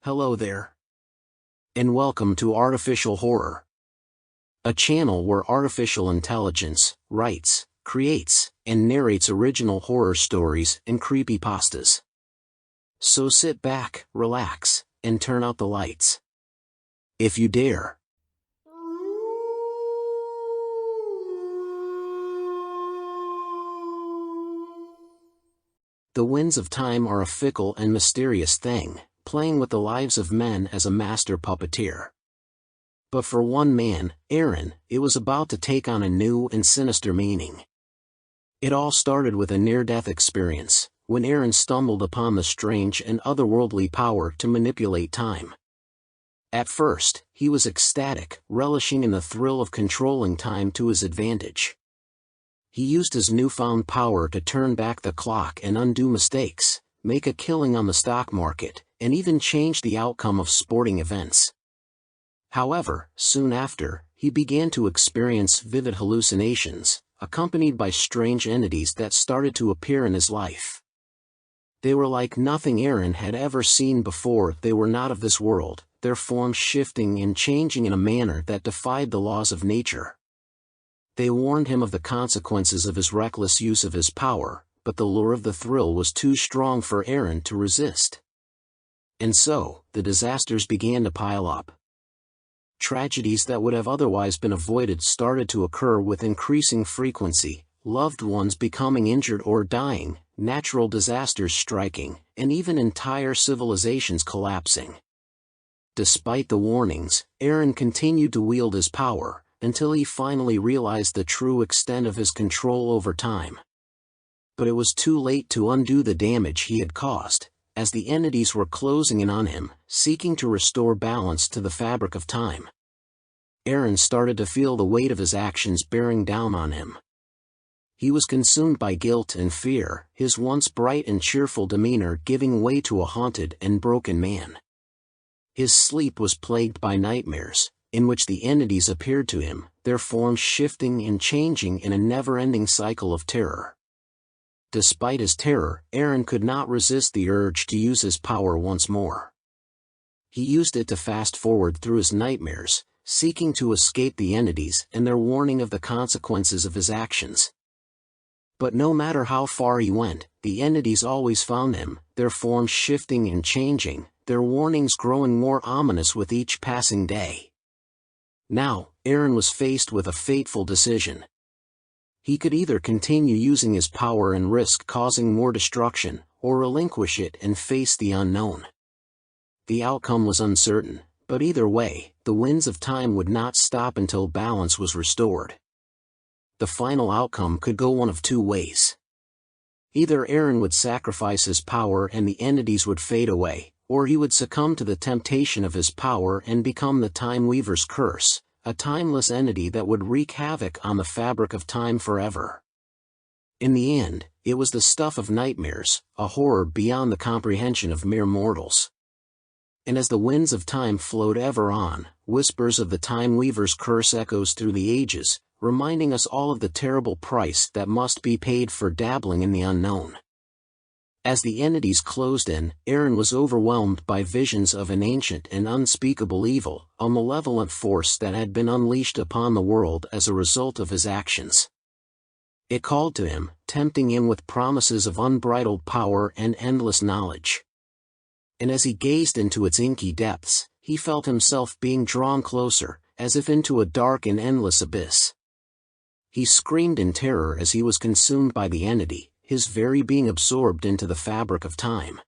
Hello there. And welcome to Artificial Horror, a channel where artificial intelligence writes, creates, and narrates original horror stories and creepypastas. So sit back, relax, and turn out the lights, if you dare. The winds of time are a fickle and mysterious thing, playing with the lives of men as a master puppeteer. But for one man, Aaron, it was about to take on a new and sinister meaning. It all started with a near-death experience, when Aaron stumbled upon the strange and otherworldly power to manipulate time. At first, he was ecstatic, relishing in the thrill of controlling time to his advantage. He used his newfound power to turn back the clock and undo mistakes, make a killing on the stock market, and even change the outcome of sporting events. However, soon after, he began to experience vivid hallucinations, accompanied by strange entities that started to appear in his life. They were like nothing Aaron had ever seen before. They were not of this world, their forms shifting and changing in a manner that defied the laws of nature. They warned him of the consequences of his reckless use of his power, but the lure of the thrill was too strong for Aaron to resist. And so, the disasters began to pile up. Tragedies that would have otherwise been avoided started to occur with increasing frequency, loved ones becoming injured or dying, natural disasters striking, and even entire civilizations collapsing. Despite the warnings, Aaron continued to wield his power, until he finally realized the true extent of his control over time. But it was too late to undo the damage he had caused, as the entities were closing in on him, seeking to restore balance to the fabric of time. Aaron started to feel the weight of his actions bearing down on him. He was consumed by guilt and fear, his once bright and cheerful demeanor giving way to a haunted and broken man. His sleep was plagued by nightmares, in which the entities appeared to him, their forms shifting and changing in a never-ending cycle of terror. Despite his terror, Aaron could not resist the urge to use his power once more. He used it to fast forward through his nightmares, seeking to escape the entities and their warning of the consequences of his actions. But no matter how far he went, the entities always found him, their forms shifting and changing, their warnings growing more ominous with each passing day. Now, Aaron was faced with a fateful decision. He could either continue using his power and risk causing more destruction, or relinquish it and face the unknown. The outcome was uncertain, but either way, the winds of time would not stop until balance was restored. The final outcome could go one of two ways. Either Aaron would sacrifice his power and the entities would fade away, or he would succumb to the temptation of his power and become the Time Weaver's curse, a timeless entity that would wreak havoc on the fabric of time forever. In the end, it was the stuff of nightmares, a horror beyond the comprehension of mere mortals. And as the winds of time flowed ever on, whispers of the Time Weaver's curse echoes through the ages, reminding us all of the terrible price that must be paid for dabbling in the unknown. As the entities closed in, Aaron was overwhelmed by visions of an ancient and unspeakable evil, a malevolent force that had been unleashed upon the world as a result of his actions. It called to him, tempting him with promises of unbridled power and endless knowledge. And as he gazed into its inky depths, he felt himself being drawn closer, as if into a dark and endless abyss. He screamed in terror as he was consumed by the entity, his very being absorbed into the fabric of time.